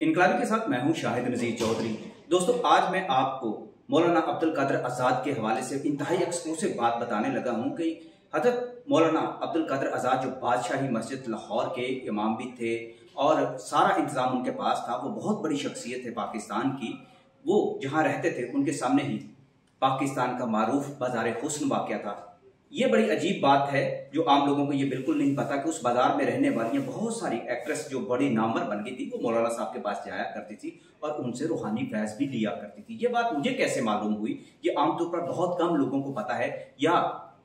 इनकलाबी के साथ मैं हूं शाहिद नज़ीर चौधरी। दोस्तों, आज मैं आपको मौलाना अब्दुल कादिर आज़ाद के हवाले से इंतहाई एक्सक्लूसिव बात बताने लगा हूं कि हज़रत मौलाना अब्दुल कादिर आज़ाद जो बादशाही मस्जिद लाहौर के इमाम भी थे और सारा इंतज़ाम उनके पास था। वो बहुत बड़ी शख्सियत है पाकिस्तान की। वो जहाँ रहते थे उनके सामने ही पाकिस्तान का मारूफ बाज़ार हुस्न वाक़या था। ये बड़ी अजीब बात है जो आम लोगों को ये बिल्कुल नहीं पता कि उस बाजार में रहने वाली बहुत सारी एक्ट्रेस जो बड़ी नामवर बन गई थी वो मौलाना साहब के पास जाया करती थी और उनसे रूहानी फैज़ भी लिया करती थी। ये बात मुझे कैसे मालूम हुई, ये आमतौर पर बहुत कम लोगों को पता है, या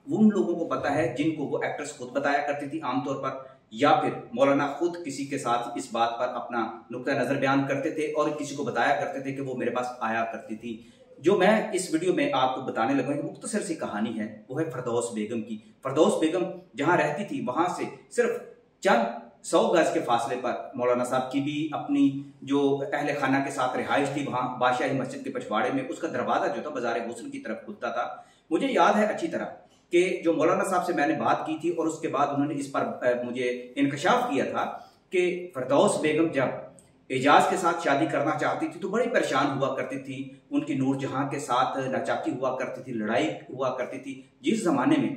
उन लोगों को पता है जिनको वो एक्ट्रेस खुद बताया करती थी आमतौर पर, या फिर मौलाना खुद किसी के साथ इस बात पर अपना नुक्ता नज़र बयान करते थे और किसी को बताया करते थे कि वो मेरे पास आया करती थी। जो मैं इस वीडियो में आपको बताने लगा हूं मुख्तसर सी कहानी है, वो है फरदौस बेगम की। फरदौस बेगम जहां रहती थी वहां से सिर्फ चंद 100 गज के फासले पर मौलाना साहब की भी अपनी जो अहले खाना के साथ रिहाइश थी वहां बादशाही मस्जिद के पछवाड़े में। उसका दरवाजा जो था बाजार हुस्न की तरफ खुलता था। मुझे याद है अच्छी तरह कि जो मौलाना साहब से मैंने बात की थी और उसके बाद उन्होंने इस पर मुझे इंकशाफ किया था कि फरदौस बेगम जब एजाज के साथ शादी करना चाहती थी तो बड़ी परेशान हुआ करती थी। उनकी नूरजहां के साथ नाचाकी हुआ करती थी, लड़ाई हुआ करती थी। जिस जमाने में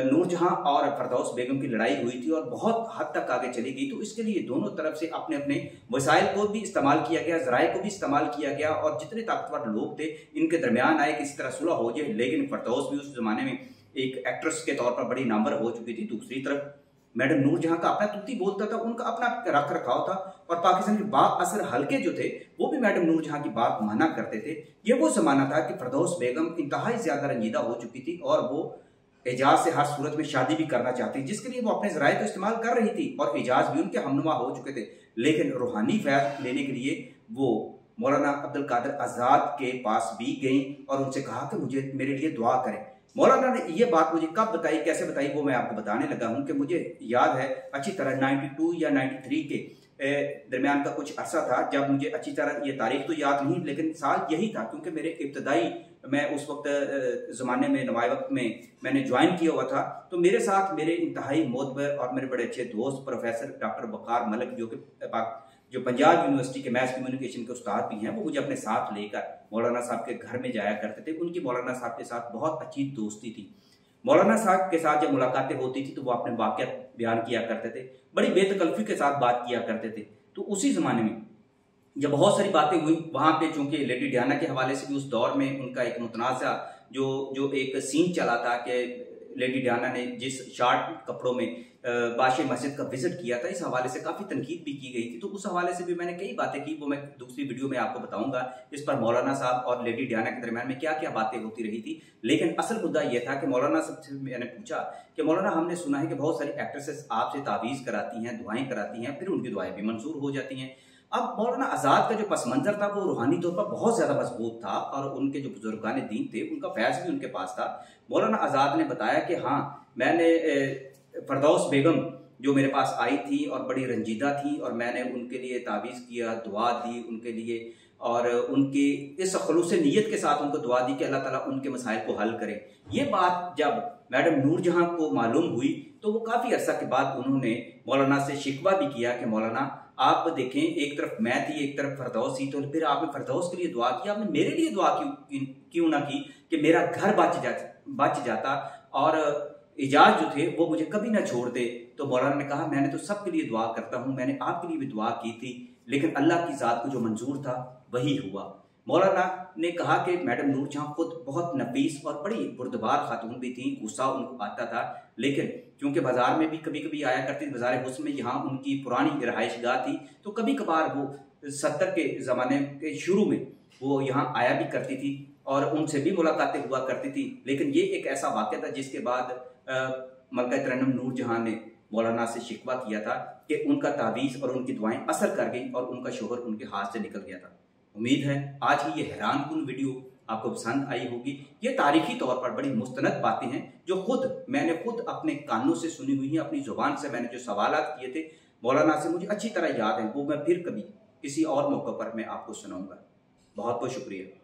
नूरजहां और फरदौस बेगम की लड़ाई हुई थी और बहुत हद तक आगे चली गई, तो इसके लिए दोनों तरफ से अपने अपने वसाइल को भी इस्तेमाल किया गया, जराए को भी इस्तेमाल किया गया और जितने ताकतवर लोग थे इनके दरमियान आए किसी तरह सुलह हो जाए। लेकिन फरदौस भी उस जमाने में एक एक्ट्रेस के तौर पर बड़ी नामवर हो चुकी थी। दूसरी तरफ मैडम नूरजहां का अपना तूती बोलता था, उनका अपना रख रखाव था और पाकिस्तान के बाअसर हल्के जो थे वो भी मैडम नूरजहां की बात माना करते थे। ये वो जमाना था कि फरदौस बेगम इंतहाई ज्यादा रंजीदा हो चुकी थी और वो एजाज से हर सूरत में शादी भी करना चाहती, जिसके लिए वो अपने जराए तो इस्तेमाल कर रही थी और एजाज भी उनके हमनुमा हो चुके थे। लेकिन रूहानी फैज़ लेने के लिए वो मौलाना अब्दुल कादिर आज़ाद के पास भी गई और उनसे कहा कि मुझे मेरे लिए दुआ करें। मौलाना ने ये बात मुझे कब बताई, कैसे बताई, वो मैं आपको बताने लगा हूं कि मुझे याद है अच्छी तरह 92 या 93 के दरमियान का कुछ अरसा था, जब मुझे अच्छी तरह ये तारीख तो याद नहीं लेकिन साल यही था क्योंकि मेरे इब्तदाई मैं उस वक्त ज़माने में नवाए वक्त में मैंने ज्वाइन किया हुआ था। तो मेरे साथ मेरे इंतहाई मोतबर और मेरे बड़े अच्छे दोस्त प्रोफेसर डॉक्टर वकार मलिक जो पंजाब यूनिवर्सिटी के मैथ कम्युनिकेशन के उस्ताद भी हैं, वो मुझे अपने साथ लेकर मौलाना साहब के घर में जाया करते थे। उनकी मौलाना साहब के साथ बहुत अच्छी दोस्ती थी। मौलाना साहब के साथ जब मुलाकातें होती थी तो वो अपने वाक़या बयान किया करते थे, बड़ी बेतकल्फी के साथ बात किया करते थे। तो उसी ज़माने में जब बहुत सारी बातें हुई वहाँ पे, चूंकि लेडी डियाना के हवाले से भी उस दौर में उनका एक मुतनाज़ा जो एक सीन चला था कि लेडी डियाना ने जिस शार्ट कपड़ों में बादशाही मस्जिद का विजिट किया था, इस हवाले से काफ़ी तनकीद भी की गई थी। तो उस हवाले से भी मैंने कई बातें की, वो मैं दूसरी वीडियो में आपको बताऊंगा इस पर मौलाना साहब और लेडी डियाना के दरमियान में क्या क्या बातें होती रही थी। लेकिन असल मुद्दा यह था कि मौलाना साहब से मैंने पूछा कि मौलाना, हमने सुना है कि बहुत सारी एक्ट्रेसेस आपसे तावीज़ कराती हैं, दुआएं कराती हैं, फिर उनकी दुआएं भी मंजूर हो जाती हैं। अब मौलाना आज़ाद का जो पस मंज़र था वो रूहानी तौर पर बहुत ज़्यादा मजबूत था और उनके जो बुजुर्गान दीन थे उनका फैज़ भी उनके पास था। मौलाना आज़ाद ने बताया कि हाँ, मैंने फरदौस बेगम जो मेरे पास आई थी और बड़ी रंजीदा थी और मैंने उनके लिए तावीज़ किया, दुआ दी उनके लिए और उनकी इस खलूस नीयत के साथ उनको दुआ दी कि अल्लाह ताला उनके मसाइल को हल करे। ये बात जब मैडम नूरजहां को मालूम हुई तो वो काफ़ी अर्सा के बाद उन्होंने मौलाना से शिकवा भी किया कि मौलाना आप देखें, एक तरफ मैं थी एक तरफ फरदौस थी, तो फिर आपने फरदौस के लिए दुआ की, आपने मेरे लिए दुआ क्यों ना की कि मेरा घर बच जाता और एजाज जो थे वो मुझे कभी ना छोड़ दे। तो मौलाना ने कहा, मैंने तो सबके लिए दुआ करता हूँ, मैंने आपके लिए भी दुआ की थी, लेकिन अल्लाह की ज़ात को जो मंजूर था वही हुआ। मौलाना ने कहा कि मैडम नूरजहां खुद बहुत नफीस और बड़ी बुर्दबार खातून भी थी, गुस्सा उनको आता था, लेकिन क्योंकि बाजार में भी कभी कभी आया करती थी, बाजार हुस्न में यहाँ उनकी पुरानी रहायशगाह थी, तो कभी कभार वो 70 के ज़माने के शुरू में वो यहाँ आया भी करती थी और उनसे भी मुलाकातें हुआ करती थी। लेकिन ये एक ऐसा वाक़या था जिसके बाद मलका तरन्नुम नूरजहां ने मौलाना से शिकवा किया था कि उनका तावीज़ और उनकी दुआएं असर कर गई और उनका शोहर उनके हाथ से निकल गया था। उम्मीद है आज की ये हैरानकुन वीडियो आपको पसंद आई होगी। ये तारीखी तौर पर बड़ी मुस्तनद बातें हैं जो मैंने खुद अपने कानों से सुनी हुई हैं, अपनी जुबान से मैंने जो सवालात किए थे मौलाना से मुझे अच्छी तरह याद है। वो मैं फिर कभी किसी और मौके पर मैं आपको सुनाऊंगा। बहुत बहुत शुक्रिया।